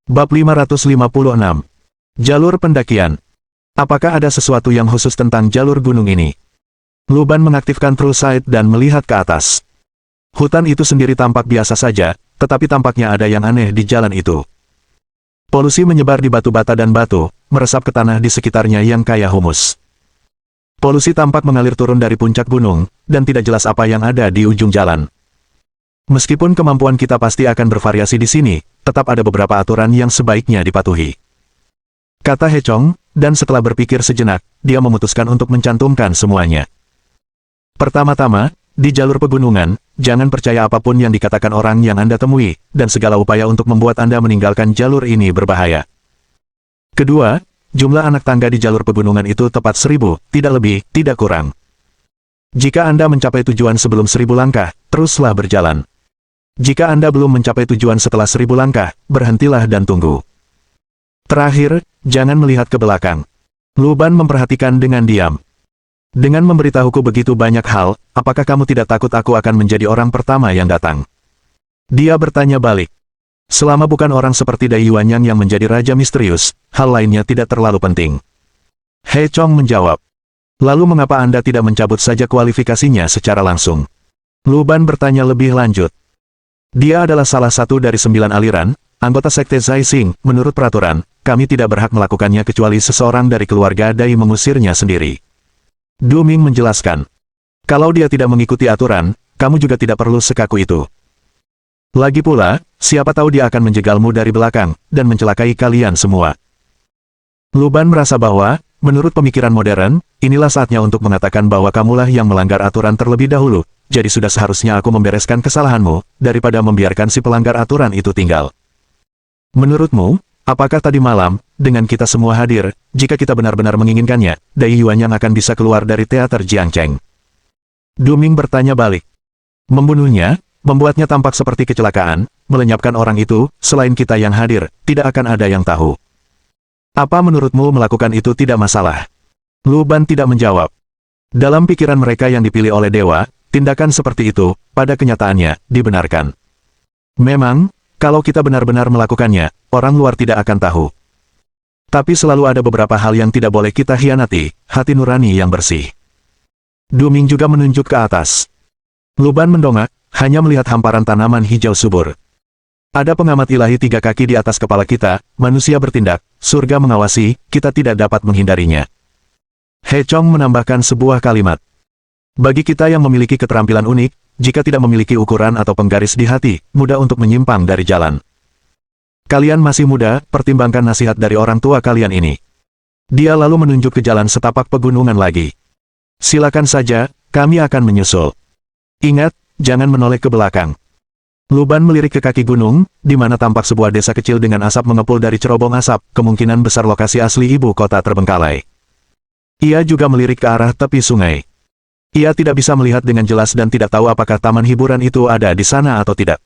Bab 556. Jalur pendakian. Apakah ada sesuatu yang khusus tentang jalur gunung ini? Luban mengaktifkan True Sight dan melihat ke atas. Hutan itu sendiri tampak biasa saja, tetapi tampaknya ada yang aneh di jalan itu. Polusi menyebar di batu bata dan batu, meresap ke tanah di sekitarnya yang kaya humus. Polusi tampak mengalir turun dari puncak gunung, dan tidak jelas apa yang ada di ujung jalan. Meskipun kemampuan kita pasti akan bervariasi di sini, tetap ada beberapa aturan yang sebaiknya dipatuhi. Kata He Chong, dan setelah berpikir sejenak, dia memutuskan untuk mencantumkan semuanya. Pertama-tama, di jalur pegunungan, jangan percaya apapun yang dikatakan orang yang Anda temui, dan segala upaya untuk membuat Anda meninggalkan jalur ini berbahaya. Kedua, jumlah anak tangga di jalur pegunungan itu tepat 1000, tidak lebih, tidak kurang. Jika Anda mencapai tujuan sebelum 1000 langkah, teruslah berjalan. Jika Anda belum mencapai tujuan setelah 1000 langkah, berhentilah dan tunggu. Terakhir, jangan melihat ke belakang. Luban memperhatikan dengan diam. Dengan memberitahuku begitu banyak hal, apakah kamu tidak takut aku akan menjadi orang pertama yang datang? Dia bertanya balik. Selama bukan orang seperti Dai Yuanyang yang menjadi raja misterius, hal lainnya tidak terlalu penting. He Chong menjawab. Lalu mengapa Anda tidak mencabut saja kualifikasinya secara langsung? Luban bertanya lebih lanjut. Dia adalah salah satu dari 9 aliran, anggota sekte Zai Xing. Menurut peraturan, kami tidak berhak melakukannya kecuali seseorang dari keluarga Dai mengusirnya sendiri. Du Ming menjelaskan. Kalau dia tidak mengikuti aturan, kamu juga tidak perlu sekaku itu. Lagi pula, siapa tahu dia akan menjegalmu dari belakang, dan mencelakai kalian semua. Luban merasa bahwa, menurut pemikiran modern, inilah saatnya untuk mengatakan bahwa kamulah yang melanggar aturan terlebih dahulu. Jadi sudah seharusnya aku membereskan kesalahanmu, daripada membiarkan si pelanggar aturan itu tinggal. Menurutmu, apakah tadi malam, dengan kita semua hadir, jika kita benar-benar menginginkannya, Dai Yuanyang akan bisa keluar dari teater Jiangcheng? Du Ming bertanya balik. Membunuhnya, membuatnya tampak seperti kecelakaan, melenyapkan orang itu, selain kita yang hadir, tidak akan ada yang tahu. Apa menurutmu melakukan itu tidak masalah? Luban tidak menjawab. Dalam pikiran mereka yang dipilih oleh dewa, tindakan seperti itu, pada kenyataannya, dibenarkan. Memang, kalau kita benar-benar melakukannya, orang luar tidak akan tahu. Tapi selalu ada beberapa hal yang tidak boleh kita hianati, hati nurani yang bersih. Du Ming juga menunjuk ke atas. Luban mendongak, hanya melihat hamparan tanaman hijau subur. Ada pengamat ilahi 3 kaki di atas kepala kita, manusia bertindak, surga mengawasi, kita tidak dapat menghindarinya. He Chong menambahkan sebuah kalimat. Bagi kita yang memiliki keterampilan unik, jika tidak memiliki ukuran atau penggaris di hati, mudah untuk menyimpang dari jalan. Kalian masih muda, pertimbangkan nasihat dari orang tua kalian ini. Dia lalu menunjuk ke jalan setapak pegunungan lagi. Silakan saja, kami akan menyusul. Ingat, jangan menoleh ke belakang. Luban melirik ke kaki gunung, di mana tampak sebuah desa kecil dengan asap mengepul dari cerobong asap, kemungkinan besar lokasi asli ibu kota terbengkalai. Ia juga melirik ke arah tepi sungai. Ia tidak bisa melihat dengan jelas dan tidak tahu apakah taman hiburan itu ada di sana atau tidak.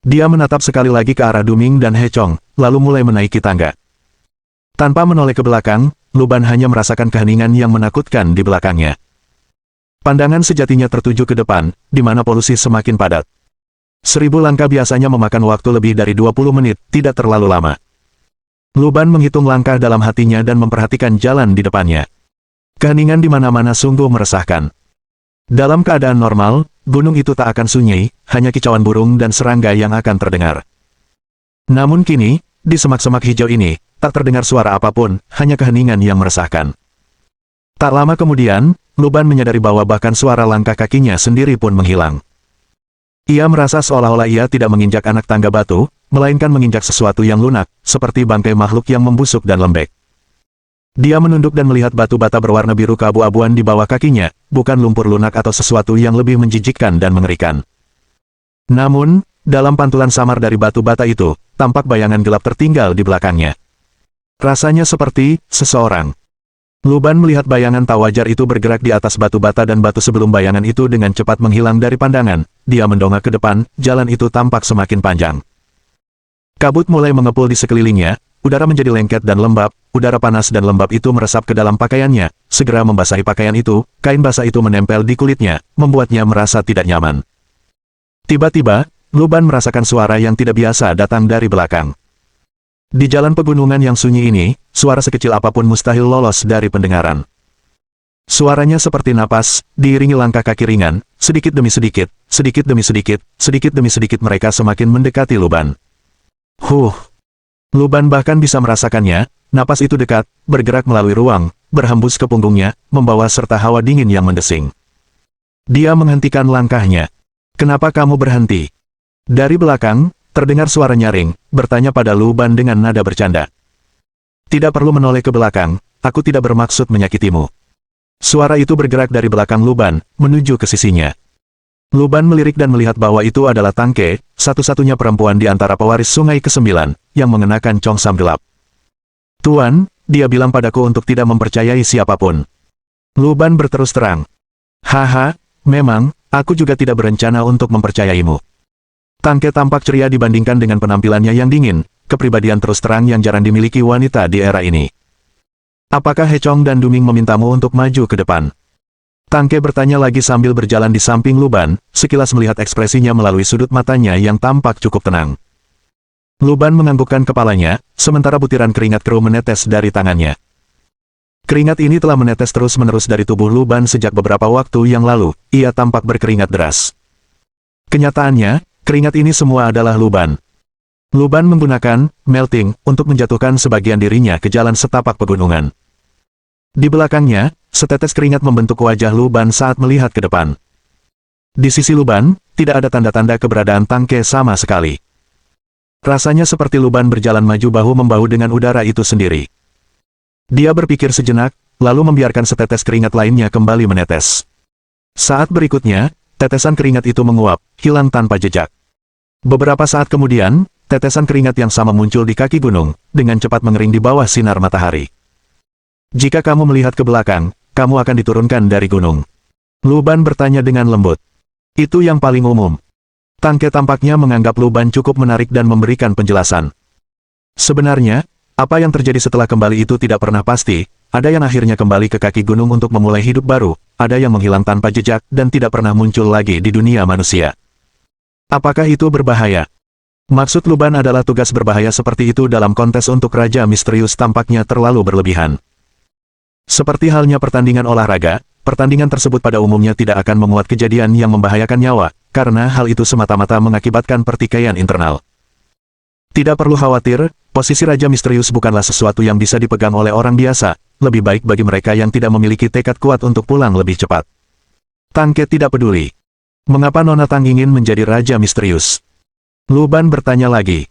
Dia menatap sekali lagi ke arah Du Ming dan He Chong, lalu mulai menaiki tangga. Tanpa menoleh ke belakang, Luban hanya merasakan keheningan yang menakutkan di belakangnya. Pandangan sejatinya tertuju ke depan, di mana polusi semakin padat. 1000 langkah biasanya memakan waktu lebih dari 20 menit, tidak terlalu lama. Luban menghitung langkah dalam hatinya dan memperhatikan jalan di depannya. Keheningan di mana-mana sungguh meresahkan. Dalam keadaan normal, gunung itu tak akan sunyi, hanya kicauan burung dan serangga yang akan terdengar. Namun kini, di semak-semak hijau ini, tak terdengar suara apapun, hanya keheningan yang meresahkan. Tak lama kemudian, Luban menyadari bahwa bahkan suara langkah kakinya sendiri pun menghilang. Ia merasa seolah-olah ia tidak menginjak anak tangga batu, melainkan menginjak sesuatu yang lunak, seperti bangkai makhluk yang membusuk dan lembek. Dia menunduk dan melihat batu bata berwarna biru keabu-abuan di bawah kakinya, bukan lumpur lunak atau sesuatu yang lebih menjijikkan dan mengerikan. Namun, dalam pantulan samar dari batu bata itu, tampak bayangan gelap tertinggal di belakangnya. Rasanya seperti seseorang. Luban melihat bayangan tak wajar itu bergerak di atas batu bata dan batu sebelum bayangan itu dengan cepat menghilang dari pandangan. Dia mendongak ke depan, jalan itu tampak semakin panjang. Kabut mulai mengepul di sekelilingnya, udara menjadi lengket dan lembab, udara panas dan lembab itu meresap ke dalam pakaiannya, segera membasahi pakaian itu, kain basah itu menempel di kulitnya, membuatnya merasa tidak nyaman. Tiba-tiba, Luban merasakan suara yang tidak biasa datang dari belakang. Di jalan pegunungan yang sunyi ini, suara sekecil apapun mustahil lolos dari pendengaran. Suaranya seperti napas, diiringi langkah kaki ringan, sedikit demi sedikit, sedikit demi sedikit, sedikit demi sedikit mereka semakin mendekati Luban. Luban bahkan bisa merasakannya, napas itu dekat, bergerak melalui ruang, berhembus ke punggungnya, membawa serta hawa dingin yang mendesing. Dia menghentikan langkahnya. "Kenapa kamu berhenti?" Dari belakang, terdengar suara nyaring, bertanya pada Luban dengan nada bercanda. "Tidak perlu menoleh ke belakang, aku tidak bermaksud menyakitimu." Suara itu bergerak dari belakang Luban, menuju ke sisinya. Luban melirik dan melihat bahwa itu adalah Tangke, satu-satunya perempuan di antara pewaris sungai ke-9, yang mengenakan congsam gelap. "Tuan," dia bilang padaku untuk tidak mempercayai siapapun. Luban berterus terang. "Haha, memang, aku juga tidak berencana untuk mempercayaimu." Tangke tampak ceria dibandingkan dengan penampilannya yang dingin, kepribadian terus terang yang jarang dimiliki wanita di era ini. "Apakah Hechong dan Duming memintamu untuk maju ke depan?" Tangke bertanya lagi sambil berjalan di samping Luban, sekilas melihat ekspresinya melalui sudut matanya yang tampak cukup tenang. Luban menganggukkan kepalanya, sementara butiran keringat keruh menetes dari tangannya. Keringat ini telah menetes terus-menerus dari tubuh Luban sejak beberapa waktu yang lalu, ia tampak berkeringat deras. Kenyataannya, keringat ini semua adalah Luban. Luban menggunakan melting untuk menjatuhkan sebagian dirinya ke jalan setapak pegunungan. Di belakangnya, setetes keringat membentuk wajah Luban saat melihat ke depan. Di sisi Luban, tidak ada tanda-tanda keberadaan Tangke sama sekali. Rasanya seperti Luban berjalan maju bahu-membahu dengan udara itu sendiri. Dia berpikir sejenak, lalu membiarkan setetes keringat lainnya kembali menetes. Saat berikutnya, tetesan keringat itu menguap, hilang tanpa jejak. Beberapa saat kemudian, tetesan keringat yang sama muncul di kaki gunung, dengan cepat mengering di bawah sinar matahari. "Jika kamu melihat ke belakang, kamu akan diturunkan dari gunung." Luban bertanya dengan lembut. "Itu yang paling umum." Tangke tampaknya menganggap Luban cukup menarik dan memberikan penjelasan. "Sebenarnya, apa yang terjadi setelah kembali itu tidak pernah pasti, ada yang akhirnya kembali ke kaki gunung untuk memulai hidup baru, ada yang menghilang tanpa jejak dan tidak pernah muncul lagi di dunia manusia. Apakah itu berbahaya?" Maksud Luban adalah tugas berbahaya seperti itu dalam kontes untuk Raja Misterius tampaknya terlalu berlebihan. Seperti halnya pertandingan olahraga, pertandingan tersebut pada umumnya tidak akan memuat kejadian yang membahayakan nyawa, karena hal itu semata-mata mengakibatkan pertikaian internal. Tidak perlu khawatir, posisi Raja Misterius bukanlah sesuatu yang bisa dipegang oleh orang biasa, lebih baik bagi mereka yang tidak memiliki tekad kuat untuk pulang lebih cepat. Tangke tidak peduli. Mengapa Nona Tang ingin menjadi Raja Misterius? Luban bertanya lagi.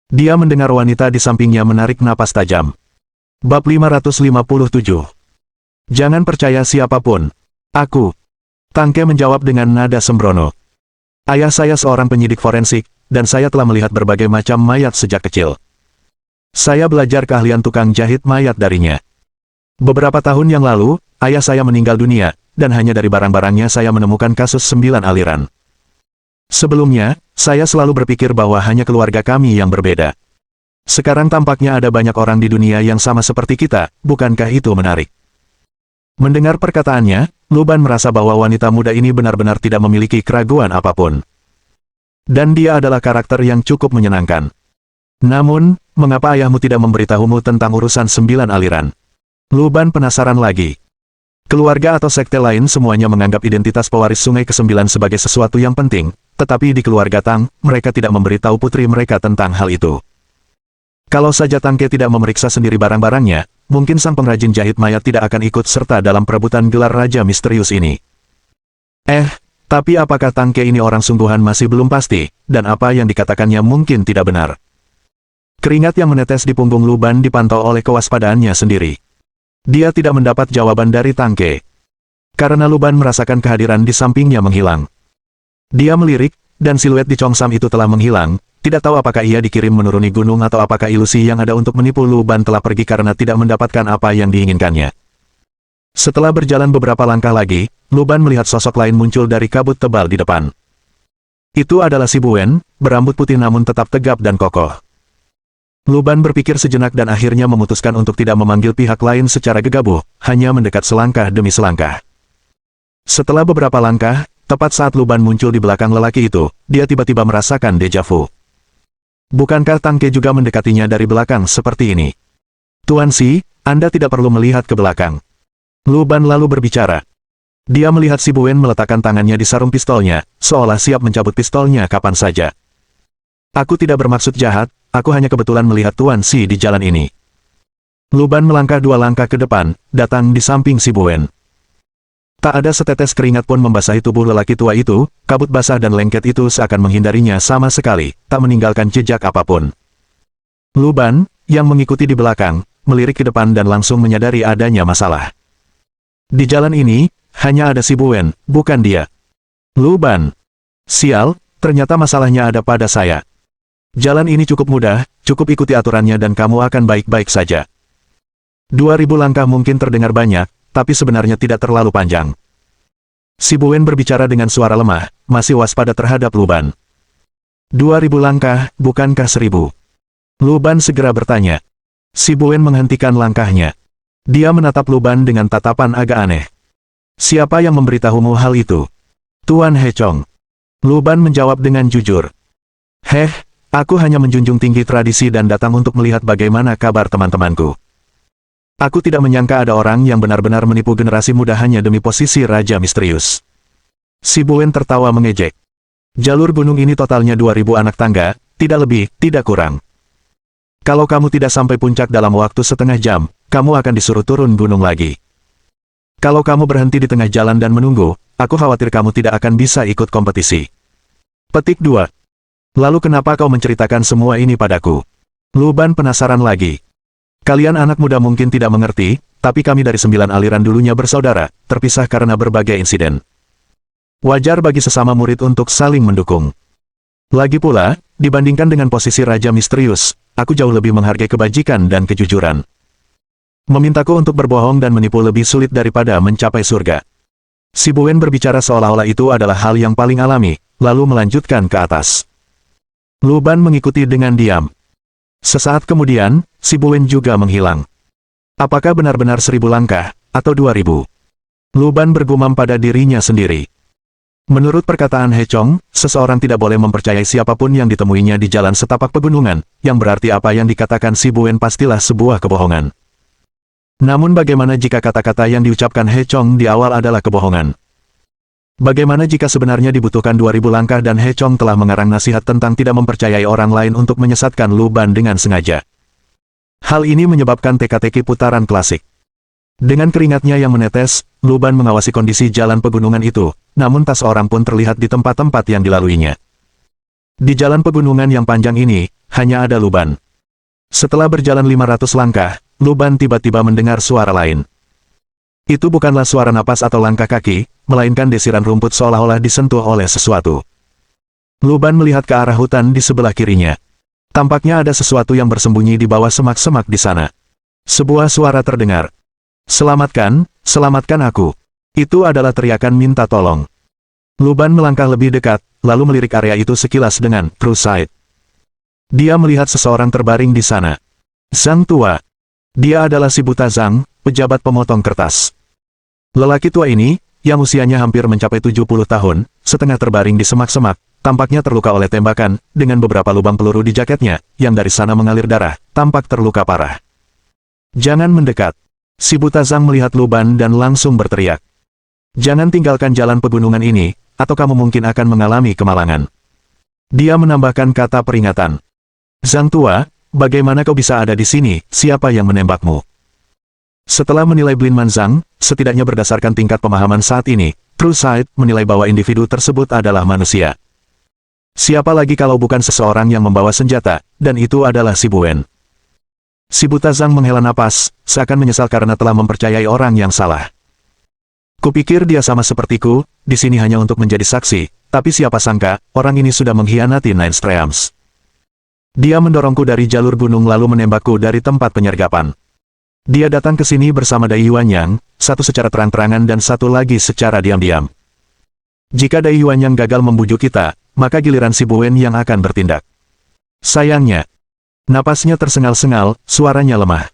Dia mendengar wanita di sampingnya menarik napas tajam. Bab 557. Jangan percaya siapapun. Aku. Tangke menjawab dengan nada sembrono. Ayah saya seorang penyidik forensik, dan saya telah melihat berbagai macam mayat sejak kecil. Saya belajar keahlian tukang jahit mayat darinya. Beberapa tahun yang lalu, ayah saya meninggal dunia, dan hanya dari barang-barangnya saya menemukan kasus 9 aliran. Sebelumnya, saya selalu berpikir bahwa hanya keluarga kami yang berbeda. Sekarang tampaknya ada banyak orang di dunia yang sama seperti kita, bukankah itu menarik? Mendengar perkataannya, Luban merasa bahwa wanita muda ini benar-benar tidak memiliki keraguan apapun. Dan dia adalah karakter yang cukup menyenangkan. Namun, mengapa ayahmu tidak memberitahumu tentang urusan 9 aliran? Luban penasaran lagi. Keluarga atau sekte lain semuanya menganggap identitas pewaris sungai ke-9 sebagai sesuatu yang penting, tetapi di keluarga Tang, mereka tidak memberitahu putri mereka tentang hal itu. Kalau saja Tangke tidak memeriksa sendiri barang-barangnya, mungkin sang pengrajin jahit mayat tidak akan ikut serta dalam perebutan gelar Raja Misterius ini. Tapi apakah Tangke ini orang sungguhan masih belum pasti, dan apa yang dikatakannya mungkin tidak benar. Keringat yang menetes di punggung Luban dipantau oleh kewaspadaannya sendiri. Dia tidak mendapat jawaban dari Tangke. Karena Luban merasakan kehadiran di sampingnya menghilang. Dia melirik, dan siluet di Congsam itu telah menghilang, tidak tahu apakah ia dikirim menuruni gunung atau apakah ilusi yang ada untuk menipu Luban telah pergi karena tidak mendapatkan apa yang diinginkannya. Setelah berjalan beberapa langkah lagi, Luban melihat sosok lain muncul dari kabut tebal di depan. Itu adalah si Buen, berambut putih namun tetap tegap dan kokoh. Luban berpikir sejenak dan akhirnya memutuskan untuk tidak memanggil pihak lain secara gegabah, hanya mendekat selangkah demi selangkah. Setelah beberapa langkah, tepat saat Luban muncul di belakang lelaki itu, dia tiba-tiba merasakan deja vu. Bukankah Tangke juga mendekatinya dari belakang seperti ini? Tuan Si, Anda tidak perlu melihat ke belakang. Lu Ban lalu berbicara. Dia melihat Si Buen meletakkan tangannya di sarung pistolnya, seolah siap mencabut pistolnya kapan saja. Aku tidak bermaksud jahat, aku hanya kebetulan melihat Tuan Si di jalan ini. Lu Ban melangkah 2 langkah ke depan, datang di samping Si Buen. Tak ada setetes keringat pun membasahi tubuh lelaki tua itu, kabut basah dan lengket itu seakan menghindarinya sama sekali, tak meninggalkan jejak apapun. Lu Ban, yang mengikuti di belakang, melirik ke depan dan langsung menyadari adanya masalah. Di jalan ini, hanya ada Si Buen, bukan dia. Lu Ban. Sial, ternyata masalahnya ada pada saya. Jalan ini cukup mudah, cukup ikuti aturannya dan kamu akan baik-baik saja. 2000 langkah mungkin terdengar banyak, tapi sebenarnya tidak terlalu panjang. Si Buen berbicara dengan suara lemah, masih waspada terhadap Lu Ban. 2000 langkah, bukankah 1000? Lu Ban segera bertanya. Si Buen menghentikan langkahnya. Dia menatap Lu Ban dengan tatapan agak aneh. Siapa yang memberitahumu hal itu? Tuan He Chong. Lu Ban menjawab dengan jujur. Aku hanya menjunjung tinggi tradisi dan datang untuk melihat bagaimana kabar teman-temanku. Aku tidak menyangka ada orang yang benar-benar menipu generasi muda hanya demi posisi Raja Misterius. Si Buen tertawa mengejek. Jalur gunung ini totalnya 2000 anak tangga, tidak lebih, tidak kurang. Kalau kamu tidak sampai puncak dalam waktu setengah jam, kamu akan disuruh turun gunung lagi. Kalau kamu berhenti di tengah jalan dan menunggu, aku khawatir kamu tidak akan bisa ikut kompetisi. Petik 2. Lalu kenapa kau menceritakan semua ini padaku? Lu Ban penasaran lagi. Kalian anak muda mungkin tidak mengerti, tapi kami dari 9 aliran dulunya bersaudara, terpisah karena berbagai insiden. Wajar bagi sesama murid untuk saling mendukung. Lagi pula, dibandingkan dengan posisi Raja Misterius, aku jauh lebih menghargai kebajikan dan kejujuran. Memintaku untuk berbohong dan menipu lebih sulit daripada mencapai surga. Si Buen berbicara seolah-olah itu adalah hal yang paling alami, lalu melanjutkan ke atas. Lu Ban mengikuti dengan diam. Sesaat kemudian, Si Buen juga menghilang. Apakah benar-benar 1000 langkah, atau 2000? Lu Ban bergumam pada dirinya sendiri. Menurut perkataan He Chong, seseorang tidak boleh mempercayai siapapun yang ditemuinya di jalan setapak pegunungan, yang berarti apa yang dikatakan Si Buen pastilah sebuah kebohongan. Namun bagaimana jika kata-kata yang diucapkan He Chong di awal adalah kebohongan? Bagaimana jika sebenarnya dibutuhkan 2000 langkah dan He Chong telah mengarang nasihat tentang tidak mempercayai orang lain untuk menyesatkan Lu Ban dengan sengaja? Hal ini menyebabkan teka-teki putaran klasik. Dengan keringatnya yang menetes, Lu Ban mengawasi kondisi jalan pegunungan itu, namun tak seorang pun terlihat di tempat-tempat yang dilaluinya. Di jalan pegunungan yang panjang ini, hanya ada Lu Ban. Setelah berjalan 500 langkah, Lu Ban tiba-tiba mendengar suara lain. Itu bukanlah suara napas atau langkah kaki, melainkan desiran rumput seolah-olah disentuh oleh sesuatu. Lu Ban melihat ke arah hutan di sebelah kirinya. Tampaknya ada sesuatu yang bersembunyi di bawah semak-semak di sana. Sebuah suara terdengar. Selamatkan, selamatkan aku. Itu adalah teriakan minta tolong. Lu Ban melangkah lebih dekat, lalu melirik area itu sekilas dengan true sight. Dia melihat seseorang terbaring di sana. Zhang tua. Dia adalah si buta Zhang, pejabat pemotong kertas. Lelaki tua ini, yang usianya hampir mencapai 70 tahun, setengah terbaring di semak-semak, tampaknya terluka oleh tembakan, dengan beberapa lubang peluru di jaketnya, yang dari sana mengalir darah, tampak terluka parah. Jangan mendekat. Si buta Zhang melihat Lu Ban dan langsung berteriak. Jangan tinggalkan jalan pegunungan ini, atau kamu mungkin akan mengalami kemalangan. Dia menambahkan kata peringatan. Zhang tua, bagaimana kau bisa ada di sini, siapa yang menembakmu? Setelah menilai Blinman Zhang, setidaknya berdasarkan tingkat pemahaman saat ini, True Sight menilai bahwa individu tersebut adalah manusia. Siapa lagi kalau bukan seseorang yang membawa senjata, dan itu adalah Si Buen. Si buta Zhang menghela napas, seakan menyesal karena telah mempercayai orang yang salah. Kupikir dia sama sepertiku, di sini hanya untuk menjadi saksi, tapi siapa sangka, orang ini sudah mengkhianati Nine Streams. Dia mendorongku dari jalur gunung lalu menembakku dari tempat penyergapan. Dia datang ke sini bersama Dai Yuanyang, satu secara terang-terangan dan satu lagi secara diam-diam. Jika Dai Yuanyang gagal membujuk kita, maka giliran Si Buen yang akan bertindak. Sayangnya, napasnya tersengal-sengal, suaranya lemah.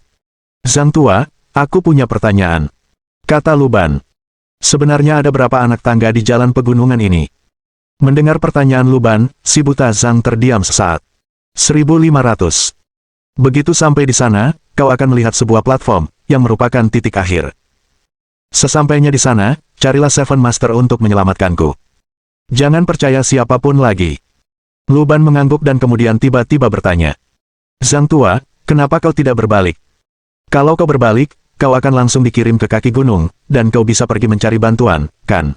Zhang tua, aku punya pertanyaan. Kata Lu Ban. Sebenarnya ada berapa anak tangga di jalan pegunungan ini? Mendengar pertanyaan Lu Ban, si buta Zhang terdiam sesaat. 1500. Begitu sampai di sana, kau akan melihat sebuah platform, yang merupakan titik akhir. Sesampainya di sana, carilah Seven Master untuk menyelamatkanku. Jangan percaya siapapun lagi. Luban mengangguk dan kemudian tiba-tiba bertanya. Zhang Tua, kenapa kau tidak berbalik? Kalau kau berbalik, kau akan langsung dikirim ke kaki gunung, dan kau bisa pergi mencari bantuan, kan?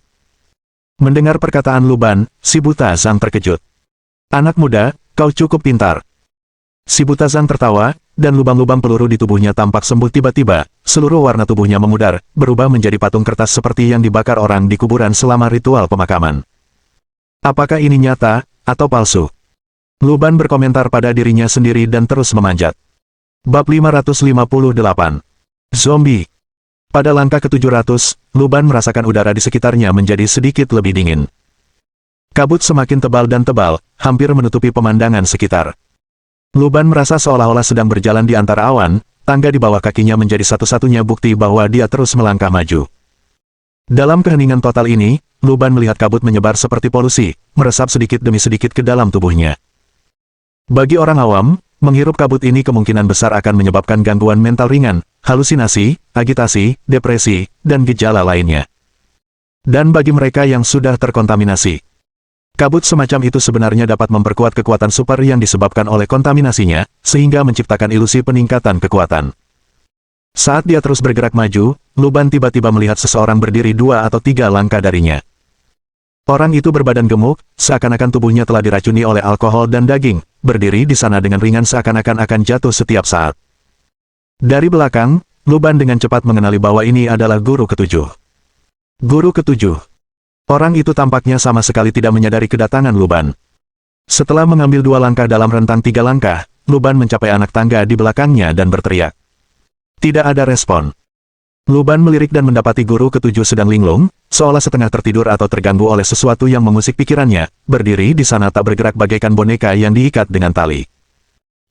Mendengar perkataan Luban, si buta Zhang terkejut. Anak muda, kau cukup pintar. Si buta Zhang tertawa, dan lubang-lubang peluru di tubuhnya tampak sembuh tiba-tiba, seluruh warna tubuhnya memudar, berubah menjadi patung kertas seperti yang dibakar orang di kuburan selama ritual pemakaman. Apakah ini nyata, atau palsu? Luban berkomentar pada dirinya sendiri dan terus memanjat. Bab 558. Zombie. Pada langkah ke-700, Luban merasakan udara di sekitarnya menjadi sedikit lebih dingin. Kabut semakin tebal dan tebal, hampir menutupi pemandangan sekitar. Luban merasa seolah-olah sedang berjalan di antara awan, tangga di bawah kakinya menjadi satu-satunya bukti bahwa dia terus melangkah maju. Dalam keheningan total ini, Luban melihat kabut menyebar seperti polusi, meresap sedikit demi sedikit ke dalam tubuhnya. Bagi orang awam, menghirup kabut ini kemungkinan besar akan menyebabkan gangguan mental ringan, halusinasi, agitasi, depresi, dan gejala lainnya. Dan bagi mereka yang sudah terkontaminasi, kabut semacam itu sebenarnya dapat memperkuat kekuatan super yang disebabkan oleh kontaminasinya, sehingga menciptakan ilusi peningkatan kekuatan. Saat dia terus bergerak maju, Luban tiba-tiba melihat seseorang berdiri 2 atau 3 langkah darinya. Orang itu berbadan gemuk, seakan-akan tubuhnya telah diracuni oleh alkohol dan daging, berdiri di sana dengan ringan seakan-akan akan jatuh setiap saat. Dari belakang, Luban dengan cepat mengenali bahwa ini adalah guru ketujuh. Guru ketujuh. Orang itu tampaknya sama sekali tidak menyadari kedatangan Luban. Setelah mengambil 2 langkah dalam rentang 3 langkah, Luban mencapai anak tangga di belakangnya dan berteriak. Tidak ada respon. Luban melirik dan mendapati guru ketujuh sedang linglung, seolah setengah tertidur atau terganggu oleh sesuatu yang mengusik pikirannya, berdiri di sana tak bergerak bagaikan boneka yang diikat dengan tali.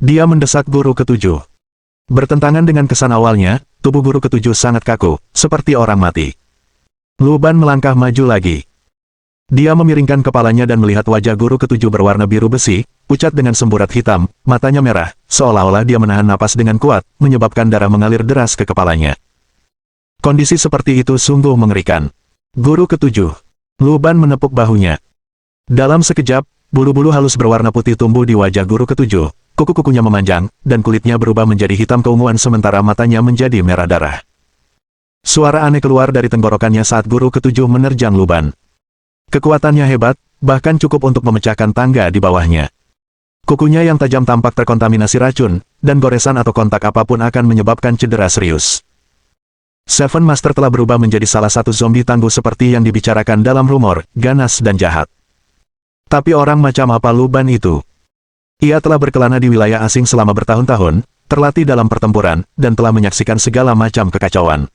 Dia mendesak guru ketujuh. Bertentangan dengan kesan awalnya, tubuh guru ketujuh sangat kaku, seperti orang mati. Luban melangkah maju lagi. Dia memiringkan kepalanya dan melihat wajah guru ketujuh berwarna biru besi, pucat dengan semburat hitam, matanya merah, seolah-olah dia menahan napas dengan kuat, menyebabkan darah mengalir deras ke kepalanya. Kondisi seperti itu sungguh mengerikan. Guru ketujuh. Luban menepuk bahunya. Dalam sekejap, bulu-bulu halus berwarna putih tumbuh di wajah guru ketujuh, kuku-kukunya memanjang, dan kulitnya berubah menjadi hitam keunguan sementara matanya menjadi merah darah. Suara aneh keluar dari tenggorokannya saat guru ketujuh menerjang Luban. Kekuatannya hebat, bahkan cukup untuk memecahkan tangga di bawahnya. Kukunya yang tajam tampak terkontaminasi racun, dan goresan atau kontak apapun akan menyebabkan cedera serius. Seven Master telah berubah menjadi salah satu zombie tangguh seperti yang dibicarakan dalam rumor, ganas dan jahat. Tapi orang macam apa Luban itu? Ia telah berkelana di wilayah asing selama bertahun-tahun, terlatih dalam pertempuran, dan telah menyaksikan segala macam kekacauan.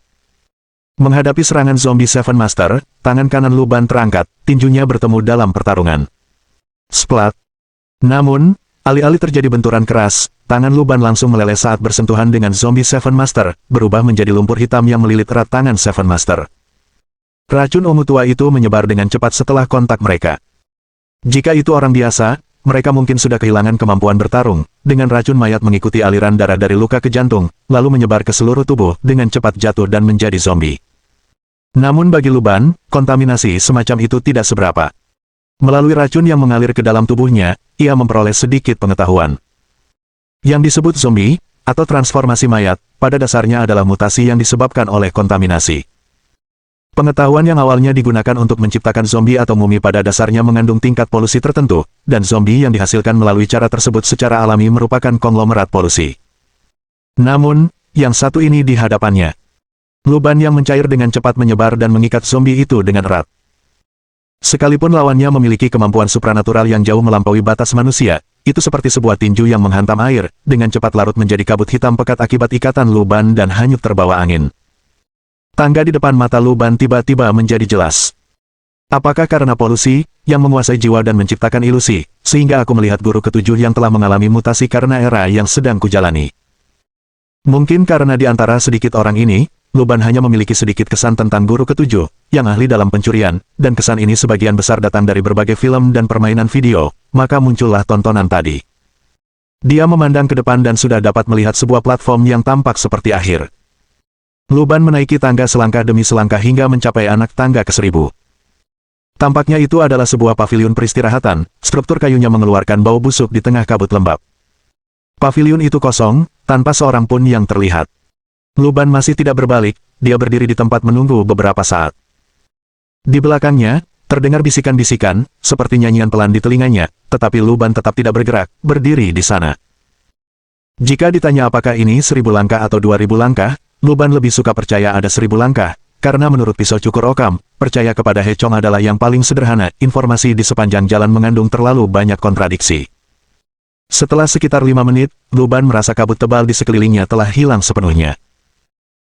Menghadapi serangan zombie Seven Master, tangan kanan Luban terangkat, tinjunya bertemu dalam pertarungan. Splat. Namun, alih-alih terjadi benturan keras, tangan Luban langsung meleleh saat bersentuhan dengan zombie Seven Master, berubah menjadi lumpur hitam yang melilit erat tangan Seven Master. Racun ungu tua itu menyebar dengan cepat setelah kontak mereka. Jika itu orang biasa, mereka mungkin sudah kehilangan kemampuan bertarung, dengan racun mayat mengikuti aliran darah dari luka ke jantung, lalu menyebar ke seluruh tubuh, dengan cepat jatuh dan menjadi zombie. Namun bagi Luban, kontaminasi semacam itu tidak seberapa. Melalui racun yang mengalir ke dalam tubuhnya, ia memperoleh sedikit pengetahuan. Yang disebut zombie, atau transformasi mayat, pada dasarnya adalah mutasi yang disebabkan oleh kontaminasi. Pengetahuan yang awalnya digunakan untuk menciptakan zombie atau mumi pada dasarnya mengandung tingkat polusi tertentu, dan zombie yang dihasilkan melalui cara tersebut secara alami merupakan konglomerat polusi. Namun, yang satu ini di hadapannya. Luban yang mencair dengan cepat menyebar dan mengikat zombie itu dengan erat. Sekalipun lawannya memiliki kemampuan supranatural yang jauh melampaui batas manusia, itu seperti sebuah tinju yang menghantam air, dengan cepat larut menjadi kabut hitam pekat akibat ikatan Luban dan hanyut terbawa angin. Tangga di depan mata Luban tiba-tiba menjadi jelas. Apakah karena polusi, yang menguasai jiwa dan menciptakan ilusi, sehingga aku melihat guru ketujuh yang telah mengalami mutasi karena era yang sedang kujalani? Mungkin karena di antara sedikit orang ini, Luban hanya memiliki sedikit kesan tentang guru ketujuh, yang ahli dalam pencurian, dan kesan ini sebagian besar datang dari berbagai film dan permainan video, maka muncullah tontonan tadi. Dia memandang ke depan dan sudah dapat melihat sebuah platform yang tampak seperti akhir. Luban menaiki tangga selangkah demi selangkah hingga mencapai anak tangga ke-1000. Tampaknya itu adalah sebuah paviliun peristirahatan, struktur kayunya mengeluarkan bau busuk di tengah kabut lembab. Paviliun itu kosong, tanpa seorang pun yang terlihat. Luban masih tidak berbalik, dia berdiri di tempat menunggu beberapa saat. Di belakangnya, terdengar bisikan-bisikan, seperti nyanyian pelan di telinganya, tetapi Luban tetap tidak bergerak, berdiri di sana. Jika ditanya apakah ini 1000 langkah atau 2000 langkah, Luban lebih suka percaya ada 1000 langkah, karena menurut pisau cukur Okam, percaya kepada He Chong adalah yang paling sederhana, informasi di sepanjang jalan mengandung terlalu banyak kontradiksi. Setelah sekitar 5 menit, Luban merasa kabut tebal di sekelilingnya telah hilang sepenuhnya.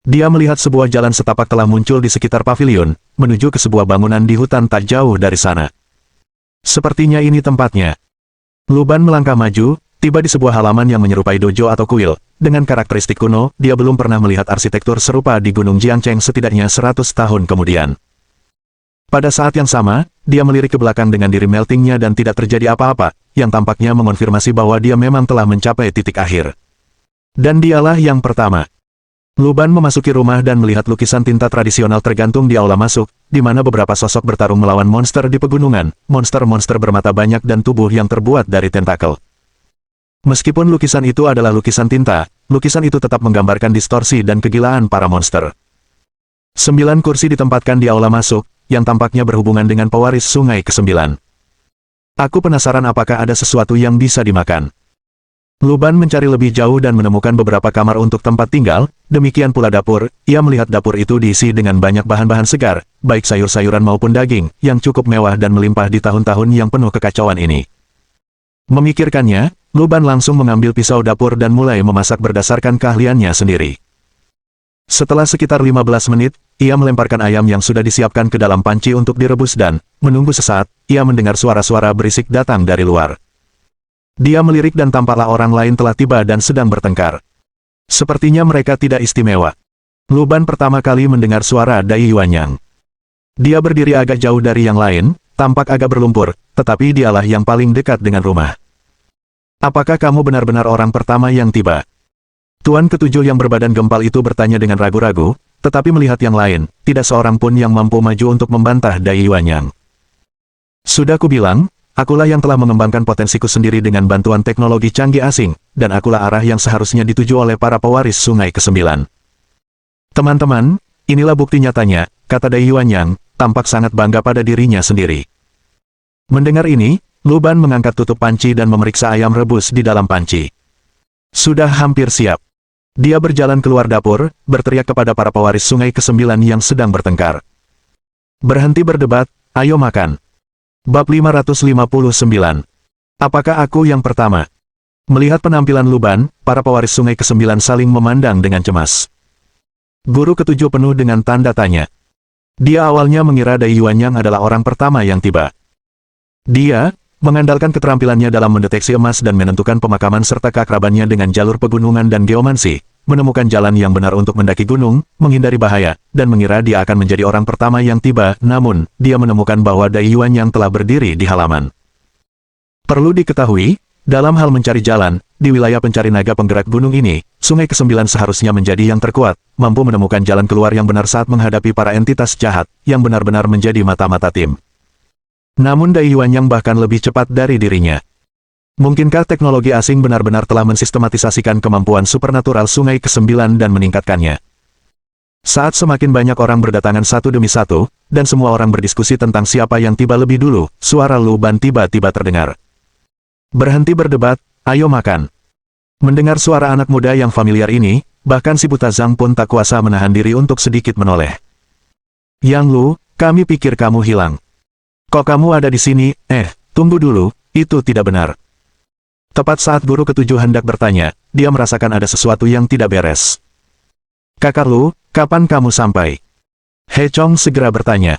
Dia melihat sebuah jalan setapak telah muncul di sekitar paviliun, menuju ke sebuah bangunan di hutan tak jauh dari sana. Sepertinya ini tempatnya. Luban melangkah maju, tiba di sebuah halaman yang menyerupai dojo atau kuil. Dengan karakteristik kuno, dia belum pernah melihat arsitektur serupa di Gunung Jiangcheng setidaknya 100 tahun kemudian. Pada saat yang sama, dia melirik ke belakang dengan diri meltingnya dan tidak terjadi apa-apa, yang tampaknya mengonfirmasi bahwa dia memang telah mencapai titik akhir. Dan dialah yang pertama. Luban memasuki rumah dan melihat lukisan tinta tradisional tergantung di aula masuk, di mana beberapa sosok bertarung melawan monster di pegunungan, monster-monster bermata banyak dan tubuh yang terbuat dari tentakel. Meskipun lukisan itu adalah lukisan tinta, lukisan itu tetap menggambarkan distorsi dan kegilaan para monster. 9 kursi ditempatkan di aula masuk, yang tampaknya berhubungan dengan pewaris sungai ke-9. Aku penasaran apakah ada sesuatu yang bisa dimakan. Luban mencari lebih jauh dan menemukan beberapa kamar untuk tempat tinggal, demikian pula dapur. Ia melihat dapur itu diisi dengan banyak bahan-bahan segar, baik sayur-sayuran maupun daging, yang cukup mewah dan melimpah di tahun-tahun yang penuh kekacauan ini. Memikirkannya, Luban langsung mengambil pisau dapur dan mulai memasak berdasarkan keahliannya sendiri. Setelah sekitar 15 menit, ia melemparkan ayam yang sudah disiapkan ke dalam panci untuk direbus dan, menunggu sesaat, ia mendengar suara-suara berisik datang dari luar. Dia melirik dan tampaklah orang lain telah tiba dan sedang bertengkar. Sepertinya mereka tidak istimewa. Luban pertama kali mendengar suara Dai Yuanyang. Dia berdiri agak jauh dari yang lain, tampak agak berlumpur, tetapi dialah yang paling dekat dengan rumah. Apakah kamu benar-benar orang pertama yang tiba? Tuan ketujuh yang berbadan gempal itu bertanya dengan ragu-ragu, tetapi melihat yang lain, tidak seorang pun yang mampu maju untuk membantah Dai Yuanyang. Sudah kubilang, akulah yang telah mengembangkan potensiku sendiri dengan bantuan teknologi canggih asing, dan akulah arah yang seharusnya dituju oleh para pewaris sungai ke-9. Teman-teman, inilah bukti nyatanya, kata Dai Yuanyang, tampak sangat bangga pada dirinya sendiri. Mendengar ini, Luban mengangkat tutup panci dan memeriksa ayam rebus di dalam panci. Sudah hampir siap. Dia berjalan keluar dapur, berteriak kepada para pewaris sungai ke-9 yang sedang bertengkar. Berhenti berdebat, ayo makan. Bab 559. Apakah aku yang pertama? Melihat penampilan Luban, para pewaris sungai ke-9 saling memandang dengan cemas. Guru ketujuh penuh dengan tanda tanya. Dia awalnya mengira Dai Yuanyang adalah orang pertama yang tiba. Dia, mengandalkan keterampilannya dalam mendeteksi emas dan menentukan pemakaman serta keakrabannya dengan jalur pegunungan dan geomansi, menemukan jalan yang benar untuk mendaki gunung, menghindari bahaya, dan mengira dia akan menjadi orang pertama yang tiba, namun, dia menemukan bahwa Dai Yuanyang telah berdiri di halaman. Perlu diketahui, dalam hal mencari jalan, di wilayah pencari naga penggerak gunung ini, sungai ke-9 seharusnya menjadi yang terkuat, mampu menemukan jalan keluar yang benar saat menghadapi para entitas jahat, yang benar-benar menjadi mata-mata tim. Namun Dai Yuanyang bahkan lebih cepat dari dirinya. Mungkinkah teknologi asing benar-benar telah mensistematisasikan kemampuan supernatural sungai ke-9 dan meningkatkannya? Saat semakin banyak orang berdatangan satu demi satu, dan semua orang berdiskusi tentang siapa yang tiba lebih dulu, suara Luban tiba-tiba terdengar. Berhenti berdebat, ayo makan. Mendengar suara anak muda yang familiar ini, bahkan si buta Zhang pun tak kuasa menahan diri untuk sedikit menoleh. Yang Lu, kami pikir kamu hilang. Kok kamu ada di sini? Tunggu dulu, itu tidak benar. Tepat saat guru ketujuh hendak bertanya, dia merasakan ada sesuatu yang tidak beres. Kakak Lu, kapan kamu sampai? He Chong segera bertanya.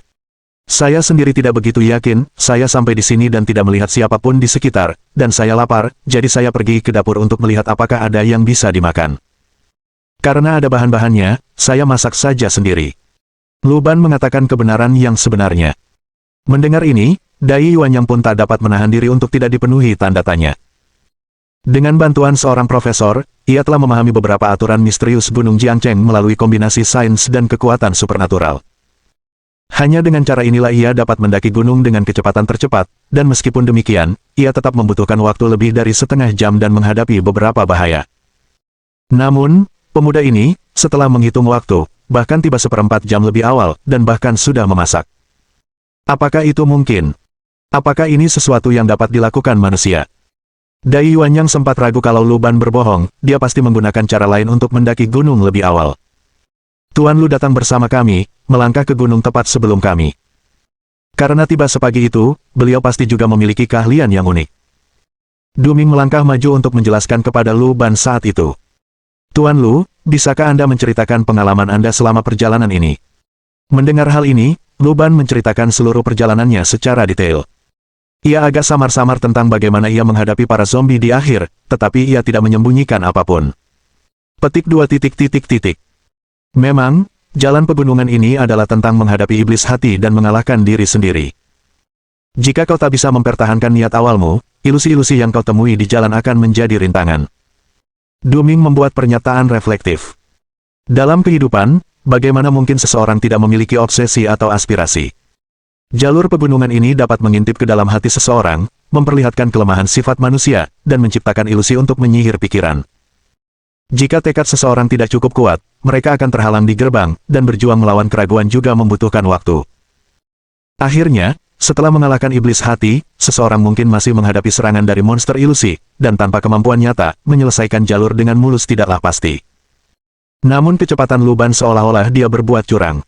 Saya sendiri tidak begitu yakin, saya sampai di sini dan tidak melihat siapapun di sekitar, dan saya lapar, jadi saya pergi ke dapur untuk melihat apakah ada yang bisa dimakan. Karena ada bahan-bahannya, saya masak saja sendiri. Luban mengatakan kebenaran yang sebenarnya. Mendengar ini, Dai Yuanyang pun tak dapat menahan diri untuk tidak dipenuhi tanda tanya. Dengan bantuan seorang profesor, ia telah memahami beberapa aturan misterius Gunung Jiangcheng melalui kombinasi sains dan kekuatan supernatural. Hanya dengan cara inilah ia dapat mendaki gunung dengan kecepatan tercepat, dan meskipun demikian, ia tetap membutuhkan waktu lebih dari setengah jam dan menghadapi beberapa bahaya. Namun, pemuda ini, setelah menghitung waktu, bahkan tiba seperempat jam lebih awal, dan bahkan sudah memasak. Apakah itu mungkin? Apakah ini sesuatu yang dapat dilakukan manusia? Dai Yuanyang sempat ragu kalau Lu Ban berbohong, dia pasti menggunakan cara lain untuk mendaki gunung lebih awal. Tuan Lu datang bersama kami, melangkah ke gunung tepat sebelum kami. Karena tiba sepagi itu, beliau pasti juga memiliki keahlian yang unik. Du Ming melangkah maju untuk menjelaskan kepada Lu Ban saat itu. Tuan Lu, bisakah Anda menceritakan pengalaman Anda selama perjalanan ini? Mendengar hal ini, Lu Ban menceritakan seluruh perjalanannya secara detail. Ia agak samar-samar tentang bagaimana ia menghadapi para zombie di akhir, tetapi ia tidak menyembunyikan apapun. Petik 2. Memang, jalan pegunungan ini adalah tentang menghadapi iblis hati dan mengalahkan diri sendiri. Jika kau tak bisa mempertahankan niat awalmu, ilusi-ilusi yang kau temui di jalan akan menjadi rintangan. Du Ming membuat pernyataan reflektif. Dalam kehidupan, bagaimana mungkin seseorang tidak memiliki obsesi atau aspirasi? Jalur pegunungan ini dapat mengintip ke dalam hati seseorang, memperlihatkan kelemahan sifat manusia, dan menciptakan ilusi untuk menyihir pikiran. Jika tekad seseorang tidak cukup kuat, mereka akan terhalang di gerbang, dan berjuang melawan keraguan juga membutuhkan waktu. Akhirnya, setelah mengalahkan iblis hati, seseorang mungkin masih menghadapi serangan dari monster ilusi, dan tanpa kemampuan nyata, menyelesaikan jalur dengan mulus tidaklah pasti. Namun kecepatan Lu Ban seolah-olah dia berbuat curang.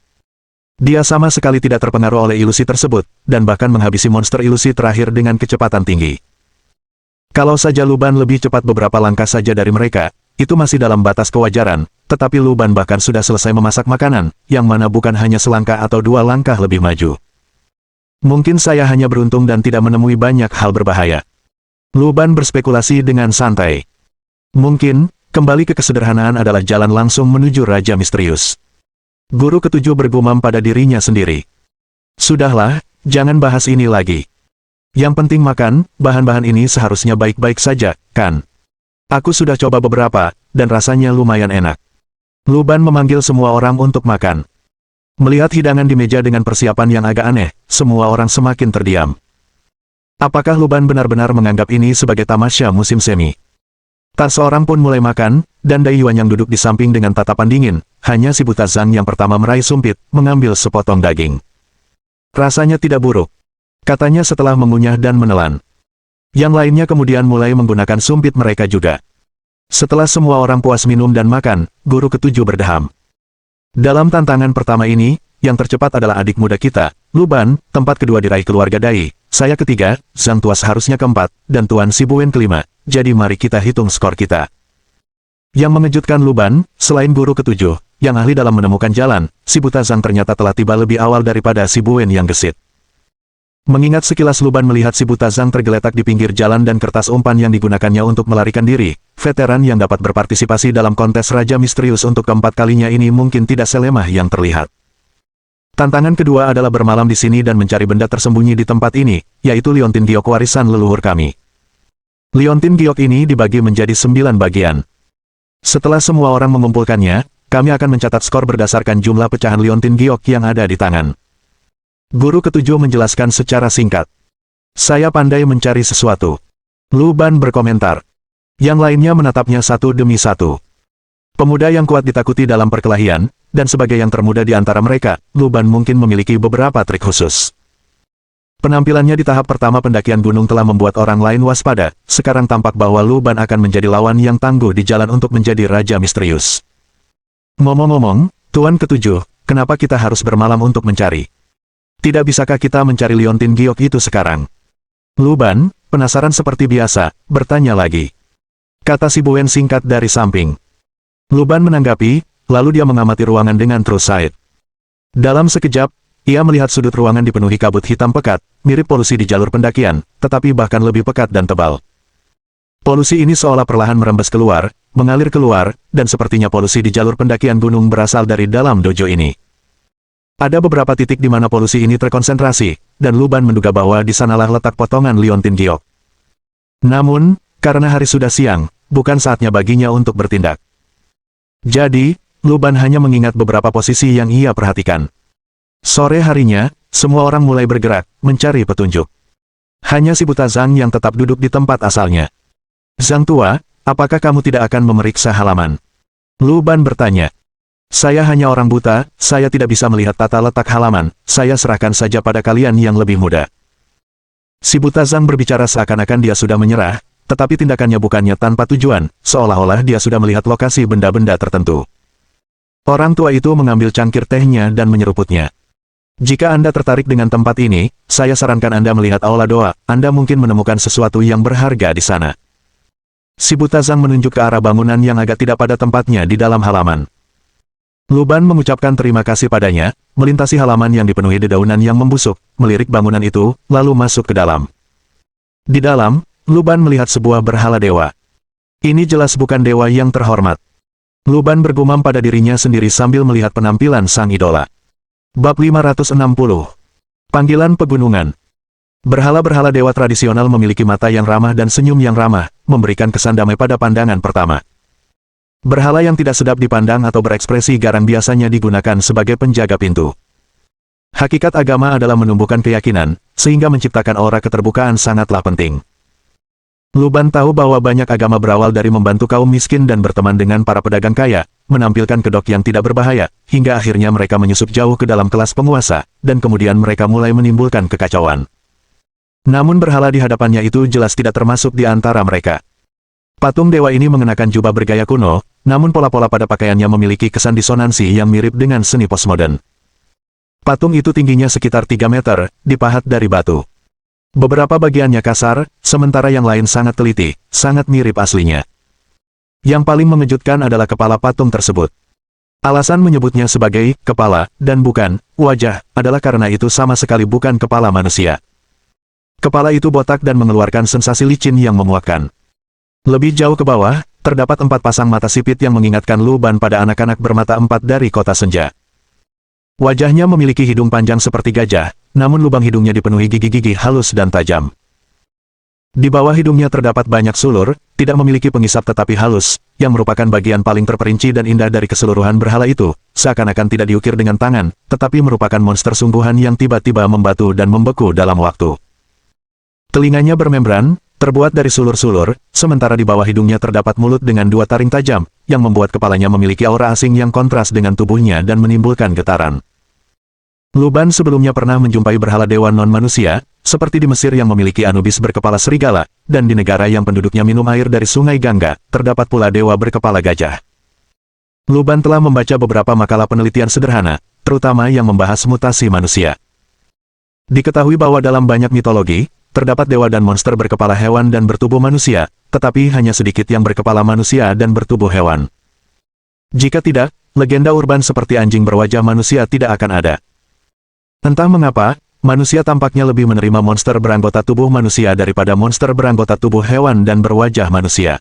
Dia sama sekali tidak terpengaruh oleh ilusi tersebut, dan bahkan menghabisi monster ilusi terakhir dengan kecepatan tinggi. Kalau saja Lu Ban lebih cepat beberapa langkah saja dari mereka, itu masih dalam batas kewajaran, tetapi Lu Ban bahkan sudah selesai memasak makanan, yang mana bukan hanya selangkah atau 2 langkah lebih maju. Mungkin saya hanya beruntung dan tidak menemui banyak hal berbahaya. Lu Ban berspekulasi dengan santai. Mungkin, kembali ke kesederhanaan adalah jalan langsung menuju Raja Misterius. Guru ketujuh bergumam pada dirinya sendiri. Sudahlah, jangan bahas ini lagi. Yang penting makan, bahan-bahan ini seharusnya baik-baik saja, kan? Aku sudah coba beberapa, dan rasanya lumayan enak. Lu Ban memanggil semua orang untuk makan. Melihat hidangan di meja dengan persiapan yang agak aneh, semua orang semakin terdiam. Apakah Lu Ban benar-benar menganggap ini sebagai tamasya musim semi? Tak seorang pun mulai makan, dan Dai Yuan yang duduk di samping dengan tatapan dingin, hanya si buta Zhang yang pertama meraih sumpit, mengambil sepotong daging. Rasanya tidak buruk, katanya setelah mengunyah dan menelan. Yang lainnya kemudian mulai menggunakan sumpit mereka juga. Setelah semua orang puas minum dan makan, guru ketujuh berdeham. Dalam tantangan pertama ini, yang tercepat adalah adik muda kita, Lu Ban, tempat kedua diraih keluarga Dai, saya ketiga, Zhang Tuas harusnya keempat, dan Tuan Sibuen kelima, jadi mari kita hitung skor kita. Yang mengejutkan Lu Ban, selain guru ketujuh, yang ahli dalam menemukan jalan, si buta Zhang ternyata telah tiba lebih awal daripada si Buen yang gesit. Mengingat sekilas Lu Ban melihat si buta Zhang tergeletak di pinggir jalan dan kertas umpan yang digunakannya untuk melarikan diri, veteran yang dapat berpartisipasi dalam kontes Raja Misterius untuk keempat kalinya ini mungkin tidak selemah yang terlihat. Tantangan kedua adalah bermalam di sini dan mencari benda tersembunyi di tempat ini, yaitu Liontin Giok warisan leluhur kami. Liontin Giok ini dibagi menjadi 9 bagian. Setelah semua orang mengumpulkannya, kami akan mencatat skor berdasarkan jumlah pecahan Liontin Giok yang ada di tangan. Guru ketujuh menjelaskan secara singkat. Saya pandai mencari sesuatu. Lu Ban berkomentar. Yang lainnya menatapnya satu demi satu. Pemuda yang kuat ditakuti dalam perkelahian, dan sebagai yang termuda di antara mereka, Lu Ban mungkin memiliki beberapa trik khusus. Penampilannya di tahap pertama pendakian gunung telah membuat orang lain waspada, sekarang tampak bahwa Lu Ban akan menjadi lawan yang tangguh di jalan untuk menjadi Raja Misterius. Ngomong-ngomong, Tuan Ketujuh, kenapa kita harus bermalam untuk mencari? Tidak bisakah kita mencari Liontin Giok itu sekarang? Lu Ban, penasaran seperti biasa, bertanya lagi. Kata si Buen singkat dari samping. Lu Ban menanggapi, lalu dia mengamati ruangan dengan terus sight. Dalam sekejap, ia melihat sudut ruangan dipenuhi kabut hitam pekat, mirip polusi di jalur pendakian, tetapi bahkan lebih pekat dan tebal. Polusi ini seolah perlahan merembes keluar, mengalir keluar, dan sepertinya polusi di jalur pendakian gunung berasal dari dalam dojo ini. Ada beberapa titik di mana polusi ini terkonsentrasi, dan Lu Ban menduga bahwa di sanalah letak potongan Liontin Giok. Namun, karena hari sudah siang, bukan saatnya baginya untuk bertindak. Jadi, Lu Ban hanya mengingat beberapa posisi yang ia perhatikan. Sore harinya, semua orang mulai bergerak, mencari petunjuk. Hanya si buta Zhang yang tetap duduk di tempat asalnya. Zhang tua, apakah kamu tidak akan memeriksa halaman? Lu Ban bertanya. Saya hanya orang buta, saya tidak bisa melihat tata letak halaman, saya serahkan saja pada kalian yang lebih muda. Si buta Zhang berbicara seakan-akan dia sudah menyerah, tetapi tindakannya bukannya tanpa tujuan, seolah-olah dia sudah melihat lokasi benda-benda tertentu. Orang tua itu mengambil cangkir tehnya dan menyeruputnya. Jika Anda tertarik dengan tempat ini, saya sarankan Anda melihat aula doa, Anda mungkin menemukan sesuatu yang berharga di sana. Si buta Zhang menunjuk ke arah bangunan yang agak tidak pada tempatnya di dalam halaman. Lu Ban mengucapkan terima kasih padanya, melintasi halaman yang dipenuhi dedaunan yang membusuk, melirik bangunan itu, lalu masuk ke dalam. Di dalam, Lu Ban melihat sebuah berhala dewa. Ini jelas bukan dewa yang terhormat. Lu Ban bergumam pada dirinya sendiri sambil melihat penampilan sang idola. Bab 560. Panggilan Pegunungan. Berhala-berhala dewa tradisional memiliki mata yang ramah dan senyum yang ramah, memberikan kesan damai pada pandangan pertama. Berhala yang tidak sedap dipandang atau berekspresi garang biasanya digunakan sebagai penjaga pintu. Hakikat agama adalah menumbuhkan keyakinan, sehingga menciptakan aura keterbukaan sangatlah penting. Lu Ban tahu bahwa banyak agama berawal dari membantu kaum miskin dan berteman dengan para pedagang kaya, menampilkan kedok yang tidak berbahaya, hingga akhirnya mereka menyusup jauh ke dalam kelas penguasa, dan kemudian mereka mulai menimbulkan kekacauan. Namun berhala di hadapannya itu jelas tidak termasuk di antara mereka. Patung dewa ini mengenakan jubah bergaya kuno, namun pola-pola pada pakaiannya memiliki kesan disonansi yang mirip dengan seni postmodern. Patung itu tingginya sekitar 3 meter, dipahat dari batu. Beberapa bagiannya kasar, sementara yang lain sangat teliti, sangat mirip aslinya. Yang paling mengejutkan adalah kepala patung tersebut. Alasan menyebutnya sebagai kepala, dan bukan wajah, adalah karena itu sama sekali bukan kepala manusia. Kepala itu botak dan mengeluarkan sensasi licin yang memuakkan. Lebih jauh ke bawah, terdapat 4 pasang mata sipit yang mengingatkan Lu Ban pada anak-anak bermata 4 dari kota senja. Wajahnya memiliki hidung panjang seperti gajah, namun lubang hidungnya dipenuhi gigi-gigi halus dan tajam. Di bawah hidungnya terdapat banyak sulur, tidak memiliki pengisap tetapi halus, yang merupakan bagian paling terperinci dan indah dari keseluruhan berhala itu, seakan-akan tidak diukir dengan tangan, tetapi merupakan monster sungguhan yang tiba-tiba membatu dan membeku dalam waktu. Telinganya bermembran, terbuat dari sulur-sulur, sementara di bawah hidungnya terdapat mulut dengan 2 taring tajam, yang membuat kepalanya memiliki aura asing yang kontras dengan tubuhnya dan menimbulkan getaran. Lu Ban sebelumnya pernah menjumpai berhala dewa non-manusia, seperti di Mesir yang memiliki Anubis berkepala serigala, dan di negara yang penduduknya minum air dari sungai Gangga, terdapat pula dewa berkepala gajah. Lu Ban telah membaca beberapa makalah penelitian sederhana, terutama yang membahas mutasi manusia. Diketahui bahwa dalam banyak mitologi, terdapat dewa dan monster berkepala hewan dan bertubuh manusia, tetapi hanya sedikit yang berkepala manusia dan bertubuh hewan. Jika tidak, legenda urban seperti anjing berwajah manusia tidak akan ada. Entah mengapa, manusia tampaknya lebih menerima monster beranggota tubuh manusia daripada monster beranggota tubuh hewan dan berwajah manusia.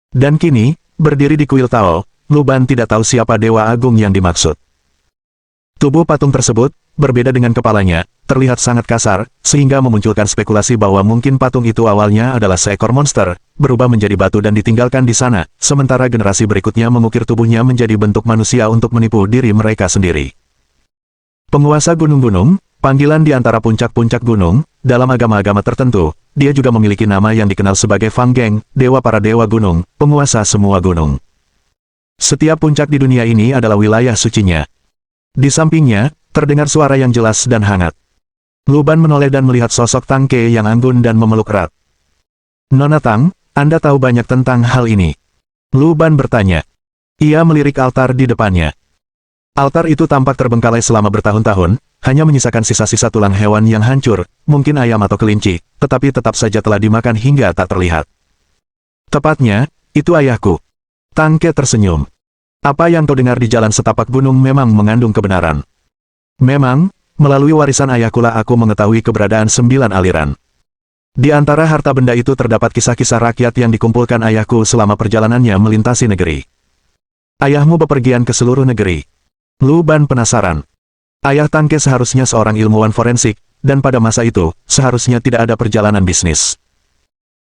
Dan kini, berdiri di kuil Tao, Lu Ban tidak tahu siapa dewa agung yang dimaksud. Tubuh patung tersebut, berbeda dengan kepalanya, terlihat sangat kasar, sehingga memunculkan spekulasi bahwa mungkin patung itu awalnya adalah seekor monster, berubah menjadi batu dan ditinggalkan di sana, sementara generasi berikutnya mengukir tubuhnya menjadi bentuk manusia untuk menipu diri mereka sendiri. Penguasa gunung-gunung, panggilan di antara puncak-puncak gunung, dalam agama-agama tertentu, dia juga memiliki nama yang dikenal sebagai Fang Geng, dewa para dewa gunung, penguasa semua gunung. Setiap puncak di dunia ini adalah wilayah sucinya. Di sampingnya, terdengar suara yang jelas dan hangat. Lu Ban menoleh dan melihat sosok Tang Ke yang anggun dan memeluk erat. Nona Tang, Anda tahu banyak tentang hal ini? Lu Ban bertanya. Ia melirik altar di depannya. Altar itu tampak terbengkalai selama bertahun-tahun, hanya menyisakan sisa-sisa tulang hewan yang hancur, mungkin ayam atau kelinci, tetapi tetap saja telah dimakan hingga tak terlihat. Tepatnya, itu ayahku. Tang Ke tersenyum. Apa yang kau dengar di jalan setapak gunung memang mengandung kebenaran. Memang, melalui warisan ayahkulah aku mengetahui keberadaan 9 aliran. Di antara harta benda itu terdapat kisah-kisah rakyat yang dikumpulkan ayahku selama perjalanannya melintasi negeri. Ayahmu bepergian ke seluruh negeri. Lu Ban penasaran. Ayah Tang Ke seharusnya seorang ilmuwan forensik, dan pada masa itu, seharusnya tidak ada perjalanan bisnis.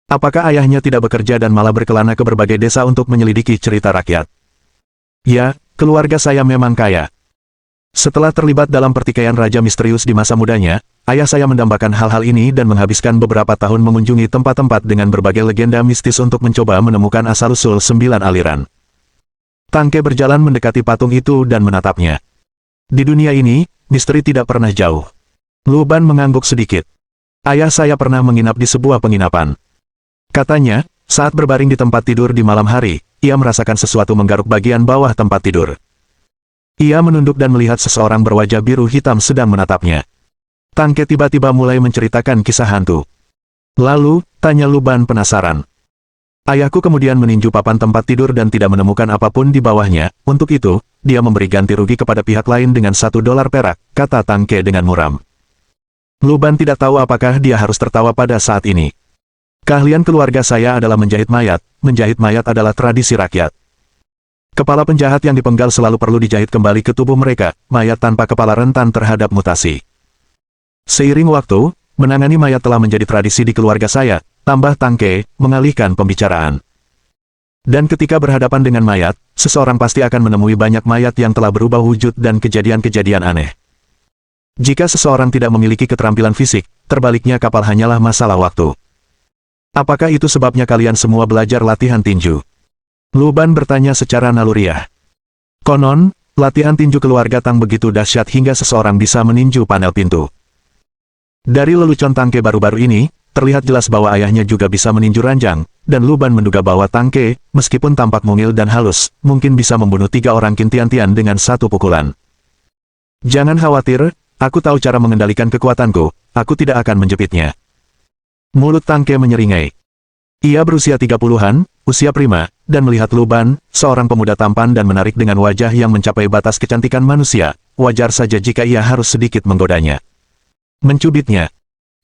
Apakah ayahnya tidak bekerja dan malah berkelana ke berbagai desa untuk menyelidiki cerita rakyat? Ya, keluarga saya memang kaya. Setelah terlibat dalam pertikaian raja misterius di masa mudanya, ayah saya mendambakan hal-hal ini dan menghabiskan beberapa tahun mengunjungi tempat-tempat dengan berbagai legenda mistis untuk mencoba menemukan asal-usul 9 aliran. Tangke berjalan mendekati patung itu dan menatapnya. Di dunia ini, misteri tidak pernah jauh. Luban mengangguk sedikit. Ayah saya pernah menginap di sebuah penginapan. Katanya, saat berbaring di tempat tidur di malam hari, ia merasakan sesuatu menggaruk bagian bawah tempat tidur. Ia menunduk dan melihat seseorang berwajah biru hitam sedang menatapnya. Tangke tiba-tiba mulai menceritakan kisah hantu. Lalu, tanya Luban penasaran. Ayahku kemudian meninju papan tempat tidur dan tidak menemukan apapun di bawahnya. Untuk itu, dia memberi ganti rugi kepada pihak lain dengan $1 perak, kata Tangke dengan muram. Luban tidak tahu apakah dia harus tertawa pada saat ini. Keahlian keluarga saya adalah menjahit mayat. Menjahit mayat adalah tradisi rakyat. Kepala penjahat yang dipenggal selalu perlu dijahit kembali ke tubuh mereka. Mayat tanpa kepala rentan terhadap mutasi. Seiring waktu, menangani mayat telah menjadi tradisi di keluarga saya, tambah Tangke, mengalihkan pembicaraan. Dan ketika berhadapan dengan mayat, seseorang pasti akan menemui banyak mayat yang telah berubah wujud dan kejadian-kejadian aneh. Jika seseorang tidak memiliki keterampilan fisik, terbaliknya kapal hanyalah masalah waktu. Apakah itu sebabnya kalian semua belajar latihan tinju? Luban bertanya secara naluriah. Konon, latihan tinju keluarga Tang begitu dahsyat hingga seseorang bisa meninju panel pintu. Dari lelucon Tangke baru-baru ini, terlihat jelas bahwa ayahnya juga bisa meninju ranjang, dan Luban menduga bahwa Tangke, meskipun tampak mungil dan halus, mungkin bisa membunuh 3 orang kintian-tian dengan 1 pukulan. Jangan khawatir, aku tahu cara mengendalikan kekuatanku, aku tidak akan menjepitnya. Mulut Tangke menyeringai. Ia berusia 30-an, usia prima, dan melihat Luban, seorang pemuda tampan dan menarik dengan wajah yang mencapai batas kecantikan manusia, wajar saja jika ia harus sedikit menggodanya. Mencubitnya.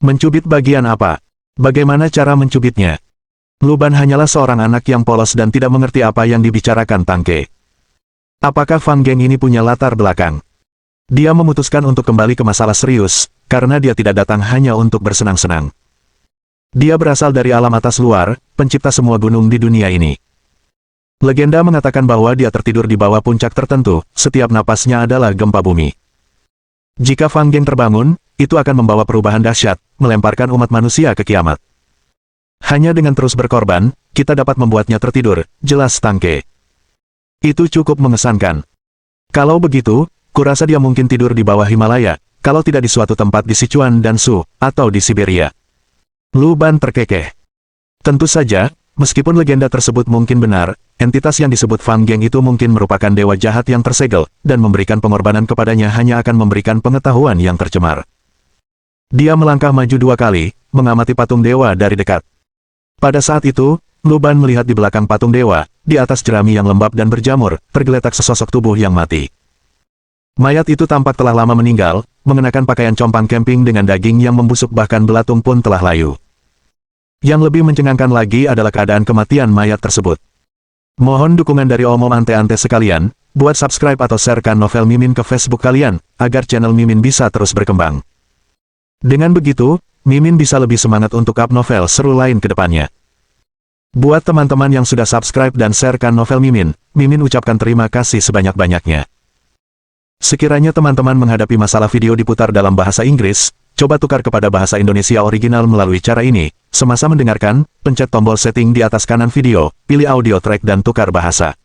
Mencubit bagian apa? Bagaimana cara mencubitnya? Luban hanyalah seorang anak yang polos dan tidak mengerti apa yang dibicarakan Tangke. Apakah Fang Geng ini punya latar belakang? Dia memutuskan untuk kembali ke masalah serius, karena dia tidak datang hanya untuk bersenang-senang. Dia berasal dari alam atas luar, pencipta semua gunung di dunia ini. Legenda mengatakan bahwa dia tertidur di bawah puncak tertentu, setiap napasnya adalah gempa bumi. Jika Fang Geng terbangun, itu akan membawa perubahan dahsyat, melemparkan umat manusia ke kiamat. Hanya dengan terus berkorban, kita dapat membuatnya tertidur, jelas Tangke. Itu cukup mengesankan. Kalau begitu, kurasa dia mungkin tidur di bawah Himalaya, kalau tidak di suatu tempat di Sichuan dan Shu, atau di Siberia. Luban terkekeh. Tentu saja, meskipun legenda tersebut mungkin benar, entitas yang disebut Fang Geng itu mungkin merupakan dewa jahat yang tersegel, dan memberikan pengorbanan kepadanya hanya akan memberikan pengetahuan yang tercemar. Dia melangkah maju 2 kali, mengamati patung dewa dari dekat. Pada saat itu, Luban melihat di belakang patung dewa, di atas jerami yang lembab dan berjamur, tergeletak sesosok tubuh yang mati. Mayat itu tampak telah lama meninggal, mengenakan pakaian compang camping dengan daging yang membusuk bahkan belatung pun telah layu. Yang lebih mencengangkan lagi adalah keadaan kematian mayat tersebut. Mohon dukungan dari omom ante-ante sekalian, buat subscribe atau sharekan novel Mimin ke Facebook kalian, agar channel Mimin bisa terus berkembang. Dengan begitu, Mimin bisa lebih semangat untuk up novel seru lain ke depannya. Buat teman-teman yang sudah subscribe dan sharekan novel Mimin, Mimin ucapkan terima kasih sebanyak-banyaknya. Sekiranya teman-teman menghadapi masalah video diputar dalam bahasa Inggris, coba tukar kepada bahasa Indonesia original melalui cara ini. Semasa mendengarkan, pencet tombol setting di atas kanan video, pilih audio track dan tukar bahasa.